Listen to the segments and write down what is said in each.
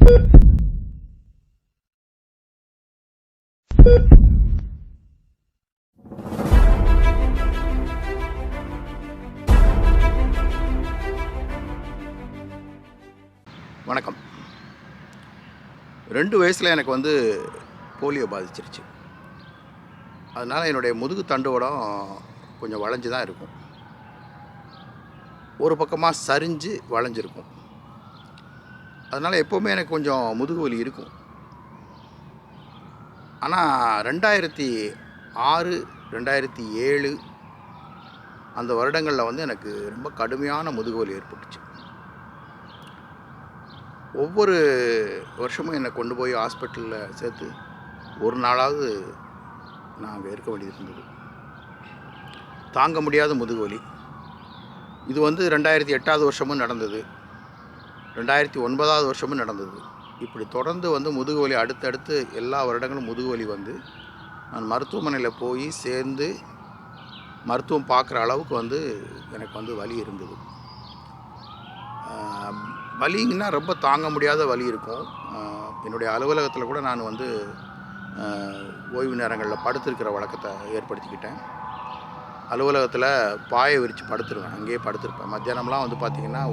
வணக்கம். 2 வயசில் எனக்கு வந்து போலியோ பாதிச்சிருச்சு. அதனால் என்னுடைய முதுகு தண்டுவடம் கொஞ்சம் வளைஞ்சு தான் இருக்கும். ஒரு பக்கமாக சரிஞ்சு வளைஞ்சிருக்கும். அதனால் எப்போவுமே எனக்கு கொஞ்சம் முதுகு வலி இருக்கும். ஆனால் 2006, 2007 அந்த வருடங்களில் வந்து எனக்கு ரொம்ப கடுமையான முதுகு வலி ஏற்பட்டுச்சு. ஒவ்வொரு வருஷமும் என்னை கொண்டு போய் ஹாஸ்பிட்டலில் சேர்த்து ஒரு நாளாவது நான் அங்கே இருக்க வேண்டியது இருந்தது. தாங்க முடியாத முதுகு வலி. இது வந்து 2008 வருஷமும் நடந்தது, 2009 வருஷமும் நடந்தது. இப்படி தொடர்ந்து வந்து முதுகு வலி அடுத்தடுத்து எல்லா வருடங்களும் முதுகு வலி வந்து நான் மருத்துவமனையில் போய் சேர்ந்து மருத்துவம் பார்க்குற அளவுக்கு வந்து எனக்கு வந்து வலி இருந்தது. வலிங்கன்னா ரொம்ப தாங்க முடியாத வலி இருக்கும். என்னுடைய அலுவலகத்தில் கூட நான் வந்து ஓய்வு நேரங்களில் படுத்திருக்கிற வழக்கத்தை ஏற்படுத்திக்கிட்டேன். அலுவலகத்தில் பாயை விரித்து படுத்துருவேன், அங்கேயே படுத்திருப்பேன். மத்தியானம்லாம் வந்து பார்த்திங்கன்னா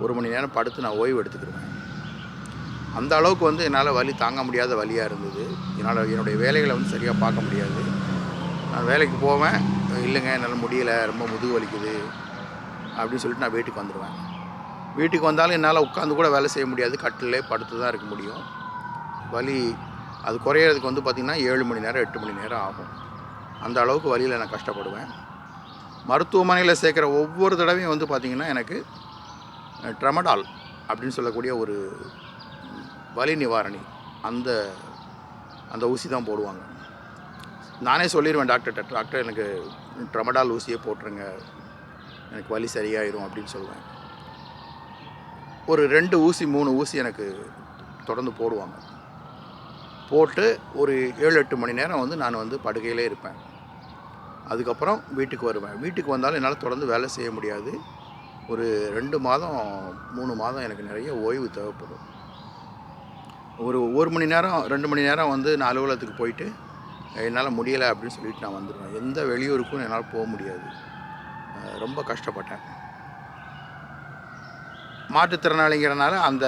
ஒரு மணி நேரம் படுத்து நான் ஓய்வு எடுத்துக்கிடுவேன். அந்த அளவுக்கு வந்து என்னால் வலி தாங்க முடியாத வலியாக இருந்தது. என்னுடைய வேலைகளை வந்து சரியாக பார்க்க முடியாது. நான் வேலைக்கு போவேன், இல்லைங்க என்னால் முடியலை, ரொம்ப முதுகு வலிக்குது அப்படின்னு சொல்லிட்டு நான் வீட்டுக்கு வந்துடுவேன். வீட்டுக்கு வந்தாலும் என்னால் உட்காந்து கூட வேலை செய்ய முடியாது, கட்டிலே படுத்து தான் இருக்க முடியும். வலி அது குறையிறதுக்கு வந்து பார்த்திங்கன்னா 7 மணி நேரம் 8 மணி நேரம் ஆகும். அந்த அளவுக்கு வலியில் நான் கஷ்டப்படுவேன். மருத்துவமனையில் சேர்க்குற ஒவ்வொரு தடவையும் வந்து பார்த்திங்கன்னா எனக்கு ட்ரமடால் அப்படின்னு சொல்லக்கூடிய ஒரு வலி நிவாரணி அந்த அந்த ஊசி தான் போடுவாங்க. நானே சொல்லிடுவேன் டாக்டர்கிட்ட, டாக்டர் எனக்கு ட்ரமடால் ஊசியே போட்டுருங்க, எனக்கு வலி சரியாயிரும் அப்படின்னு சொல்லுவேன். ஒரு 2 ஊசி 3 ஊசி எனக்கு தொடர்ந்து போடுவாங்க. போட்டு ஒரு 7-8 மணி நேரம் வந்து நான் வந்து படுக்கையிலே இருப்பேன். அதுக்கப்புறம் வீட்டுக்கு வருவேன். வீட்டுக்கு வந்தாலும் என்னால் தொடர்ந்து வேலை செய்ய முடியாது. ஒரு 2 மாதம் 3 மாதம் எனக்கு நிறைய ஓய்வு தேவைப்படும். ஒரு மணி நேரம் 2 மணி நேரம் வந்து நான் அலுவலகத்துக்கு போயிட்டு என்னால் முடியலை அப்படின்னு சொல்லிட்டு நான் வந்துடுவேன். எந்த வெளியூருக்கும் என்னால் போக முடியாது. ரொம்ப கஷ்டப்பட்டேன். மாற்றுத்திறனாளிங்கிறனால அந்த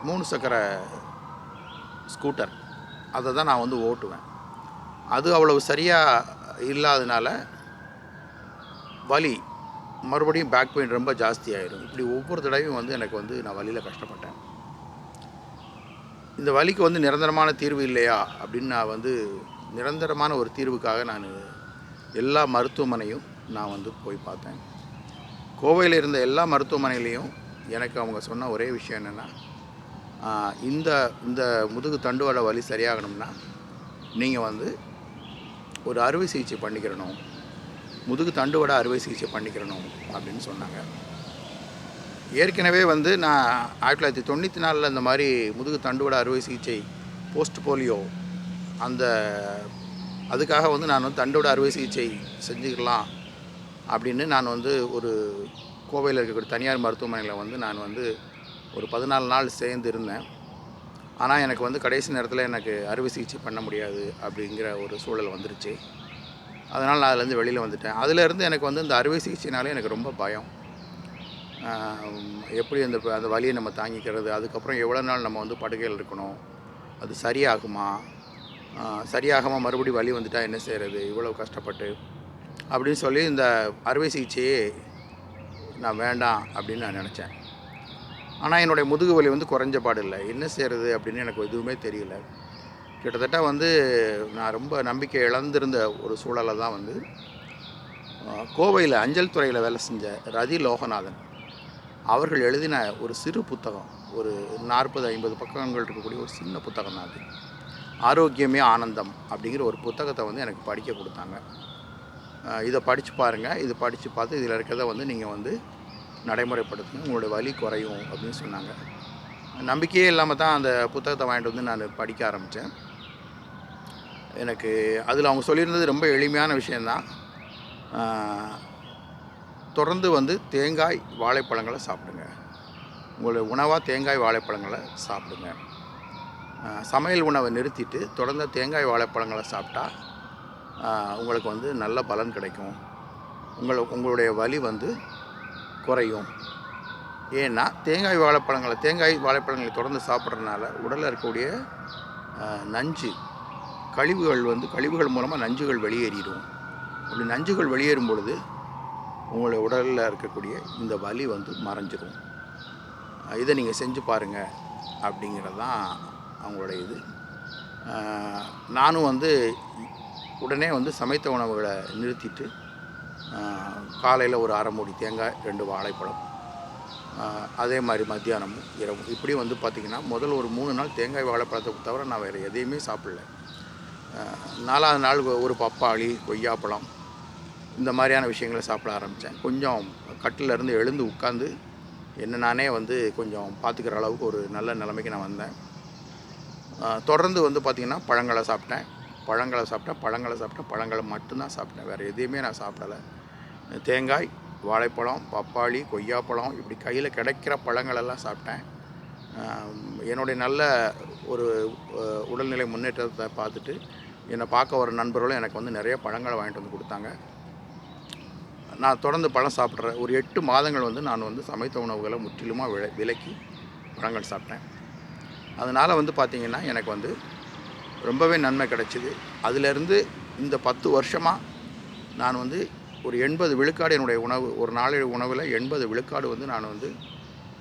3 சக்கர ஸ்கூட்டர் அதை தான் நான் வந்து ஓட்டுவேன். அது அவ்வளவு சரியாக இல்லாதனால வலி மறுபடியும் பேக் பெயின் ரொம்ப ஜாஸ்தி ஆகிடும். இப்படி ஒவ்வொரு தடவையும் வந்து எனக்கு வந்து நான் வலியில் கஷ்டப்பட்டேன். இந்த வலிக்கு வந்து நிரந்தரமான தீர்வு இல்லையா அப்படின்னு நான் வந்து நிரந்தரமான ஒரு தீர்வுக்காக நான் எல்லா மருத்துவமனையும் நான் வந்து போய் பார்த்தேன். கோவையில் இருந்த எல்லா மருத்துவமனையிலையும் எனக்கு அவங்க சொன்ன ஒரே விஷயம் என்னென்னா, இந்த முதுகு தண்டுவட வலி சரியாகணும்னா நீங்கள் வந்து ஒரு அறுவை சிகிச்சை பண்ணிக்கிறணும், முதுகு தண்டுவட அறுவை சிகிச்சை பண்ணிக்கிறணும் அப்படின்னு சொன்னாங்க. ஏற்கனவே வந்து நான் 1994 இந்த மாதிரி முதுகு தண்டுவட அறுவை சிகிச்சை போஸ்ட் போலியோ அதுக்காக வந்து நான் வந்து தண்டுவட அறுவை சிகிச்சை செஞ்சுக்கலாம் அப்படின்னு நான் வந்து ஒரு கோவையில் இருக்கக்கூடிய தனியார் மருத்துவமனையில் வந்து நான் வந்து ஒரு 14 நாள் சேர்ந்து இருந்தேன். ஆனால் எனக்கு வந்து கடைசி நேரத்தில் எனக்கு அறுவை சிகிச்சை பண்ண முடியாது அப்படிங்கிற ஒரு சூழல் வந்துருச்சு. அதனால் நான் அதுலேருந்து வெளியில் வந்துட்டேன். அதிலேருந்து எனக்கு வந்து இந்த அறுவை சிகிச்சைனாலே எனக்கு ரொம்ப பயம். எப்படி அந்த வலியை நம்ம தாங்கிக்கிறது, அதுக்கப்புறம் எவ்வளோ நாள் நம்ம வந்து படுக்கையில் இருக்கணும், அது சரியாகாமல் மறுபடியும் வலி வந்துட்டால் என்ன செய்கிறது, இவ்வளோ கஷ்டப்பட்டு அப்படின்னு சொல்லி இந்த அறுவை சிகிச்சையே நான் வேண்டாம் அப்படின்னு நான் நினச்சேன். ஆனால் என்னுடைய முதுகு வலி வந்து குறைஞ்ச பாடு இல்லை. என்ன செய்கிறது அப்படின்னு எனக்கு எதுவுமே தெரியல. கிட்டத்தட்ட வந்து நான் ரொம்ப நம்பிக்கை இழந்திருந்த ஒரு சூழலை தான் வந்து கோவையில் அஞ்சல் துறையில் வேலை செஞ்ச ரதி லோகநாதன் அவர்கள் எழுதின ஒரு சிறு புத்தகம், ஒரு 40-50 பக்கங்கள் இருக்கக்கூடிய ஒரு சின்ன புத்தகம் தான் அது. ஆரோக்கியமே ஆனந்தம் அப்படிங்கிற ஒரு புத்தகத்தை வந்து எனக்கு படிக்க கொடுத்தாங்க. இதை படித்து பாருங்கள், இதை படித்து பார்த்து இதில் இருக்கிறத வந்து நீங்கள் வந்து நடைமுறைப்படுத்துங்க, உங்களுடைய வலி குறையும் அப்படின்னு சொன்னாங்க. நம்பிக்கையே இல்லாமல் தான் அந்த புத்தகத்தை வாங்கிட்டு வந்து நான் படிக்க ஆரம்பித்தேன். எனக்கு அதில் அவங்க சொல்லியிருந்தது ரொம்ப எளிமையான விஷயந்தான். தொடர்ந்து வந்து தேங்காய் வாழைப்பழங்களை சாப்பிடுங்க, உங்களுடைய உணவாக தேங்காய் வாழைப்பழங்களை சாப்பிடுங்க. சமையல் உணவை நிறுத்திட்டு தொடர்ந்து தேங்காய் வாழைப்பழங்களை சாப்பிட்டா உங்களுக்கு வந்து நல்ல பலன் கிடைக்கும். உங்களுடைய வலி வந்து குறையும். ஏன்னா தேங்காய் வாழைப்பழங்களை தொடர்ந்து சாப்பிட்றதுனால உடலில் இருக்கக்கூடிய நஞ்சு கழிவுகள் மூலமாக நஞ்சுகள் வெளியேறிடும். அப்படி நஞ்சுகள் வெளியேறும் பொழுது உங்களுடைய உடலில் இருக்கக்கூடிய இந்த வலி வந்து மறைஞ்சிடும். இதை நீங்கள் செஞ்சு பாருங்கள் அப்படிங்கிறது தான் அவங்களுடைய இது. நானும் வந்து உடனே வந்து சமைத்த உணவுகளை நிறுத்திட்டு காலையில் ஒரு அரை மூடி தேங்காய், 2 வாழைப்பழம், அதே மாதிரி மத்தியானமும் இரவும் இப்படி வந்து பார்த்திங்கன்னா முதல் ஒரு 3 நாள் தேங்காய் வாழைப்பழத்தை தவிர நான் வேறு எதையுமே சாப்பிடல. 4ஆவது நாள் ஒரு பப்பாளி, கொய்யாப்பழம் இந்த மாதிரியான விஷயங்களை சாப்பிட ஆரம்பித்தேன். கொஞ்சம் கட்டிலேருந்து எழுந்து உட்காந்து என்ன நானே வந்து கொஞ்சம் பார்த்துக்கிற அளவுக்கு ஒரு நல்ல நிலைமைக்கு நான் வந்தேன். தொடர்ந்து வந்து பார்த்திங்கன்னா பழங்களை மட்டும்தான் சாப்பிட்டேன். வேறு எதையுமே நான் சாப்பிடலை. தேங்காய், வாழைப்பழம், பப்பாளி, கொய்யாப்பழம் இப்படி கையில் கிடைக்கிற பழங்களெல்லாம் சாப்பிட்டேன். என்னுடைய நல்ல ஒரு உடல்நிலை முன்னேற்றத்தை பார்த்துட்டு என்னை பார்க்க வர நண்பர்களும் எனக்கு வந்து நிறைய பழங்களை வாங்கிட்டு வந்து கொடுத்தாங்க. நான் தொடர்ந்து பழம் சாப்பிட்றேன். ஒரு 8 மாதங்கள் வந்து நான் வந்து சமைத்த உணவுகளை முற்றிலுமாக விலக்கி பழங்கள் சாப்பிட்டேன். அதனால் வந்து பார்த்திங்கன்னா எனக்கு வந்து ரொம்பவே நன்மை கிடைச்சிது. அதிலேருந்து இந்த 10 வருஷமாக நான் வந்து ஒரு 80 விழுக்காடு என்னுடைய ஒரு நாளைய உணவில் 80 விழுக்காடு வந்து நான் வந்து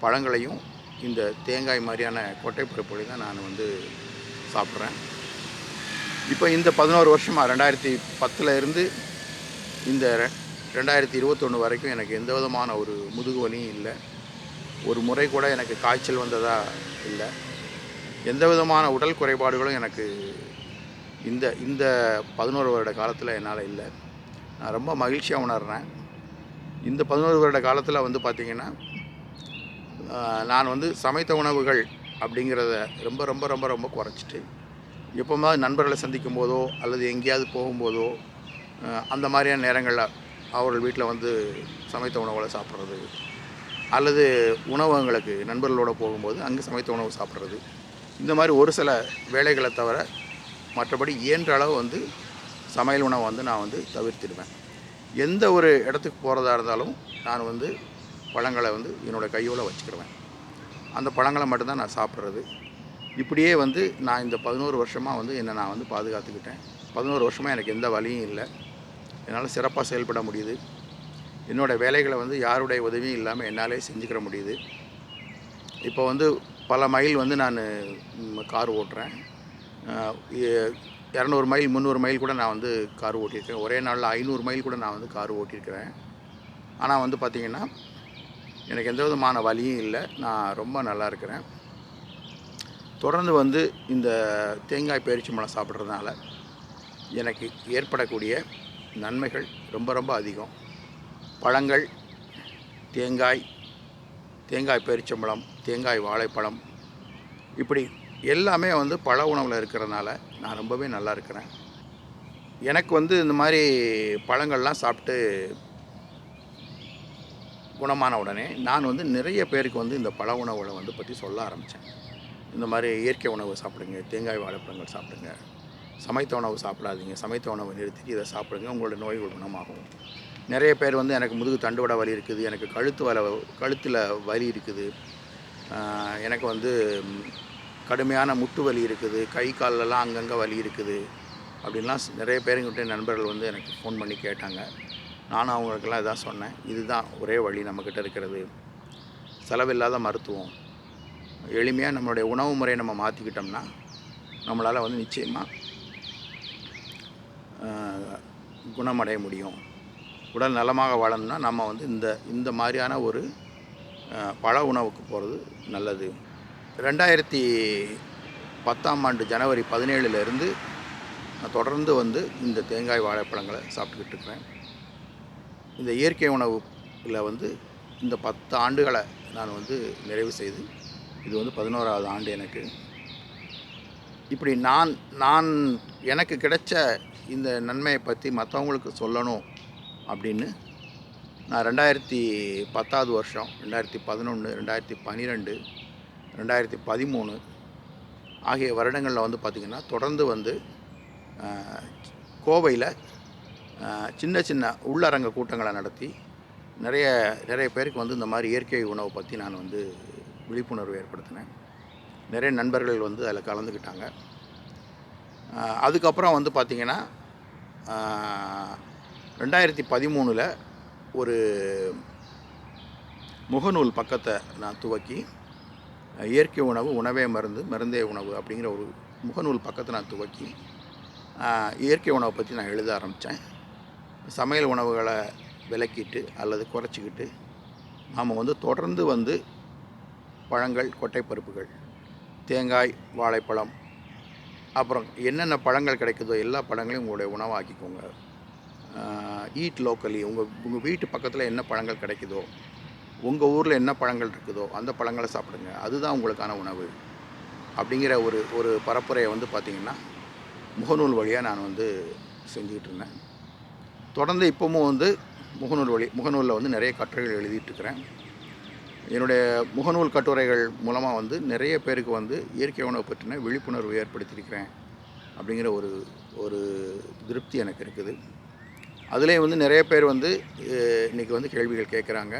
பழங்களையும் இந்த தேங்காய் மாதிரியான கொட்டைப்பருப்புகளையும் தான் நான் வந்து சாப்பிட்றேன். இப்போ இந்த 11 வருஷமாக 2010 இருந்து இந்த 2021 வரைக்கும் எனக்கு எந்த விதமான ஒரு முதுகு வலியும் இல்லை. ஒரு முறை கூட எனக்கு காய்ச்சல் வந்ததா இல்லை. எந்த விதமான உடல் குறைபாடுகளும் எனக்கு இந்த 11 வருட காலத்தில் என்னால் இல்லை. நான் ரொம்ப மகிழ்ச்சியாக உணர்கிறேன். இந்த 11 வருட காலத்தில் வந்து பார்த்திங்கன்னா நான் வந்து சமைத்த உணவுகள் அப்படிங்கிறத ரொம்ப ரொம்ப ரொம்ப ரொம்ப குறைச்சிட்டு எப்போமாவது நண்பர்களை சந்திக்கும் போதோ அல்லது எங்கேயாவது போகும்போதோ அந்த மாதிரியான நேரங்களில் அவர்கள் வீட்டில் வந்து சமைத்த உணவுகளை சாப்பிட்றது, அல்லது உணவகங்களுக்கு நண்பர்களோடு போகும்போது அங்கே சமைத்த உணவு சாப்பிட்றது, இந்த மாதிரி ஒரு சில வேலைகளை தவிர மற்றபடி இயன்ற அளவு வந்து சமையல் உணவை வந்து நான் வந்து தவிர்த்திடுவேன். எந்த ஒரு இடத்துக்கு போகிறதா இருந்தாலும் நான் வந்து பழங்களை வந்து என்னோடய கையோடு வச்சுக்கிடுவேன். அந்த பழங்களை மட்டும்தான் நான் சாப்பிட்றது. இப்படியே வந்து நான் இந்த 11 வருஷமாக வந்து என்னை நான் வந்து பாதுகாத்துக்கிட்டேன். 11 வருஷமாக எனக்கு எந்த வலியும் இல்லை. என்னால் சிறப்பாக செயல்பட முடியுது. என்னோடய வேலைகளை வந்து யாருடைய உதவியும் இல்லாமல் என்னாலே செஞ்சுக்கிற முடியுது. இப்போ வந்து பல மைல் வந்து நான் கார் ஓட்டுறேன். 200 மைல் 300 மைல் கூட நான் வந்து கார் ஓட்டியிருக்கேன். ஒரே நாளில் 500 மைல் கூட நான் வந்து கார் ஓட்டியிருக்கிறேன். ஆனால் வந்து பார்த்திங்கன்னா எனக்கு எந்த விதமான வலியும் இல்லை. நான் ரொம்ப நல்லா இருக்கிறேன். தொடர்ந்து வந்து இந்த தேங்காய் பேரிச்சம்பழம் சாப்பிட்றதுனால எனக்கு ஏற்படக்கூடிய நன்மைகள் ரொம்ப ரொம்ப அதிகம். பழங்கள், தேங்காய் பேரிச்சம்பழம், தேங்காய் வாழைப்பழம் இப்படி எல்லாமே வந்து பழ உணவில் இருக்கிறதுனால நான் ரொம்பவே நல்லா இருக்கிறேன். எனக்கு வந்து இந்த மாதிரி பழங்கள்லாம் சாப்பிட்டு குணமான உடனே நான் வந்து நிறைய பேருக்கு வந்து இந்த பழ உணவுகளை வந்து பற்றி சொல்ல ஆரம்பித்தேன். இந்த மாதிரி இயற்கை உணவு சாப்பிடுங்க, தேங்காய் வாழைப்பழங்கள் சாப்பிடுங்க, சமைத்த உணவு சாப்பிடாதீங்க, சமைத்த உணவை நிறுத்திட்டு இதை சாப்பிடுங்க, உங்களோட நோய்கள் குணமாகும். நிறைய பேர் வந்து எனக்கு முதுகு தண்டுவட வலி இருக்குது, எனக்கு கழுத்தில் வலி இருக்குது, எனக்கு வந்து கடுமையான முட்டு வலி இருக்குது, கை காலெல்லாம் அங்கங்கே வலி இருக்குது அப்படின்லாம் நிறைய பேருங்கிட்ட நண்பர்கள் வந்து எனக்கு ஃபோன் பண்ணி கேட்டாங்க. நானும் அவங்களுக்கெல்லாம் இதான் சொன்னேன். இதுதான் ஒரே வழி நம்மக்கிட்ட இருக்கிறது. செலவில்லாத மருத்துவம். எளிமையாக நம்மளுடைய உணவு முறையை நம்ம மாற்றிக்கிட்டோம்னா நம்மளால் வந்து நிச்சயமாக குணமடைய முடியும். உடல் நலமாக வாழணும்னா நம்ம வந்து இந்த மாதிரியான ஒரு பழ உணவுக்கு போகிறது நல்லது. 2010ஆம் ஆண்டு ஜனவரி 17 நான் தொடர்ந்து வந்து இந்த தேங்காய் வாழைப்பழங்களை சாப்பிட்டுக்கிட்டு இருக்கிறேன். இந்த இயற்கை உணவில் வந்து இந்த 10 ஆண்டுகளை நான் வந்து நிறைவு செய்து இது வந்து 11வது ஆண்டு எனக்கு. இப்படி நான் எனக்கு கிடைச்ச இந்த நன்மையை பற்றி மற்றவங்களுக்கு சொல்லணும் அப்படின்னு நான் 2010வது வருஷம், 2011, 2012, 2013 ஆகிய வருடங்களில் வந்து பார்த்திங்கன்னா தொடர்ந்து வந்து கோவையில் சின்ன சின்ன உள்ளரங்க கூட்டங்களை நடத்தி நிறைய பேருக்கு வந்து இந்த மாதிரி இயற்கை உணவை பற்றி நான் வந்து விழிப்புணர்வு ஏற்படுத்தினேன். நிறைய நண்பர்கள் வந்து அதில் கலந்துக்கிட்டாங்க. அதுக்கப்புறம் வந்து பார்த்திங்கன்னா 2013 ஒரு முகநூல் பக்கத்தை நான் துவக்கி இயற்கை உணவு உணவே மருந்து மருந்தே உணவு அப்படிங்கிற ஒரு முகநூல் பக்கத்தை நான் துவக்கி இயற்கை உணவை பற்றி நான் எழுத ஆரம்பித்தேன். சமையல் உணவுகளை விலக்கிட்டு அல்லது குறைச்சிக்கிட்டு நாம் வந்து தொடர்ந்து வந்து பழங்கள், கொட்டைப்பருப்புகள், தேங்காய், வாழைப்பழம், அப்புறம் என்னென்ன பழங்கள் கிடைக்குதோ எல்லா பழங்களையும் உங்களுடைய உணவாக்கிக்கோங்க. ஈட் லோக்கலி, உங்கள் வீட்டு பக்கத்தில் என்ன பழங்கள் கிடைக்குதோ, உங்கள் ஊரில் என்ன பழங்கள் இருக்குதோ அந்த பழங்களை சாப்பிடுங்க, அதுதான் உங்களுக்கான உணவு அப்படிங்கிற ஒரு பரப்புரையை வந்து பார்த்திங்கன்னா முகநூல் வழியாக நான் வந்து செஞ்சுக்கிட்டு இருந்தேன். தொடர்ந்து இப்போவும் வந்து முகநூலில் வந்து நிறைய கட்டுரைகள் எழுதிட்டுருக்கிறேன். என்னுடைய முகநூல் கட்டுரைகள் மூலமாக வந்து நிறைய பேருக்கு வந்து இயற்கை உணவு பற்றின விழிப்புணர்வு ஏற்படுத்தியிருக்கிறேன் அப்படிங்கிற ஒரு திருப்தி எனக்கு இருக்குது. அதிலே வந்து நிறைய பேர் வந்து இன்றைக்கி வந்து கேள்விகள் கேட்குறாங்க.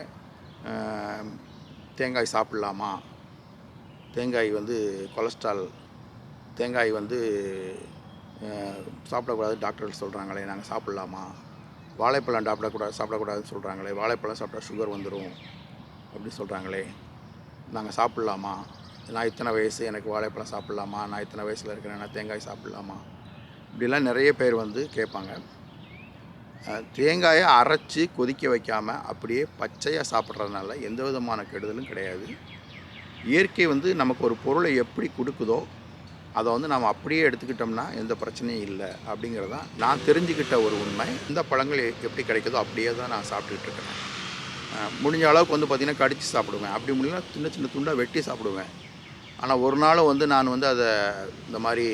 தேங்காய் சாப்பிட்லாமா, தேங்காய் வந்து கொலஸ்ட்ரால், தேங்காய் வந்து சாப்பிடக்கூடாது டாக்டர்கள் சொல்கிறாங்களே, நாங்கள் சாப்பிட்லாமா, வாழைப்பழம் சாப்பிடக்கூடாதுன்னு சொல்கிறாங்களே, வாழைப்பழம் சாப்பிட்டா சுகர் வந்துடும் அப்படின்னு சொல்கிறாங்களே, நாங்கள் சாப்பிட்லாமா, நான் இத்தனை வயசு எனக்கு வாழைப்பழம் சாப்பிட்லாமா, நான் இத்தனை வயசில் இருக்கிறேன் நான் தேங்காய் சாப்பிட்லாமா, இப்படிலாம் நிறைய பேர் வந்து கேட்பாங்க. தேங்காயை அரைச்சி கொதிக்க வைக்காமல் அப்படியே பச்சையாக சாப்பிட்றதுனால எந்த விதமான கெடுதலும் கிடையாது. இயற்கை வந்து நமக்கு ஒரு பொருளை எப்படி கொடுக்குதோ அதை வந்து நாம் அப்படியே எடுத்துக்கிட்டோம்னா எந்த பிரச்சனையும் இல்லை அப்படிங்கிறதான் நான் தெரிஞ்சுக்கிட்ட ஒரு உண்மை. இந்த பழங்கள் எப்படி கிடைக்குதோ அப்படியே தான் நான் சாப்பிட்டுக்கிட்டு இருக்கிறேன். முடிஞ்ச அளவுக்கு வந்து பார்த்திங்கன்னா கடித்து சாப்பிடுவேன், அப்படி முடியல சின்ன சின்ன துண்டாக வெட்டி சாப்பிடுவேன். ஆனால் ஒரு நாள் வந்து நான் வந்து அதை இந்த மாதிரி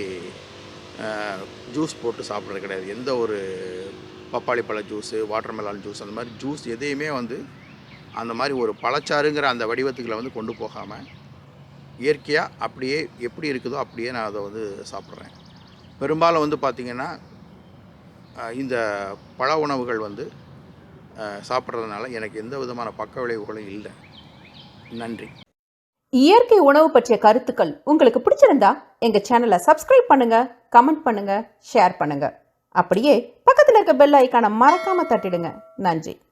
ஜூஸ் போட்டு சாப்பிட்றது கிடையாது. எந்த ஒரு பப்பாளி பழ ஜூஸு, வாட்டர்மெலான் ஜூஸ், அந்த மாதிரி ஜூஸ் எதையுமே வந்து அந்த மாதிரி ஒரு பழச்சாறுங்கிற அந்த வடிவத்துக்களை வந்து கொண்டு போகாமல் இயற்கையாக அப்படியே எப்படி இருக்குதோ அப்படியே நான் அதை வந்து சாப்பிட்றேன். பெரும்பாலும் வந்து பார்த்திங்கன்னா இந்த பழ உணவுகள் வந்து சாப்பிட்றதுனால எனக்கு எந்த விதமான பக்க விளைவுகளும் இல்லை. நன்றி. இயற்கை உணவு பற்றிய கருத்துக்கள் உங்களுக்கு பிடிச்சிருந்தா எங்கள் சேனலை சப்ஸ்கிரைப் பண்ணுங்கள், கமெண்ட் பண்ணுங்கள், ஷேர் பண்ணுங்கள். அப்படியே பக்கத்தில் இருக்க பெல் ஐக்கானை மறக்காமல் தட்டிடுங்க. நன்றி.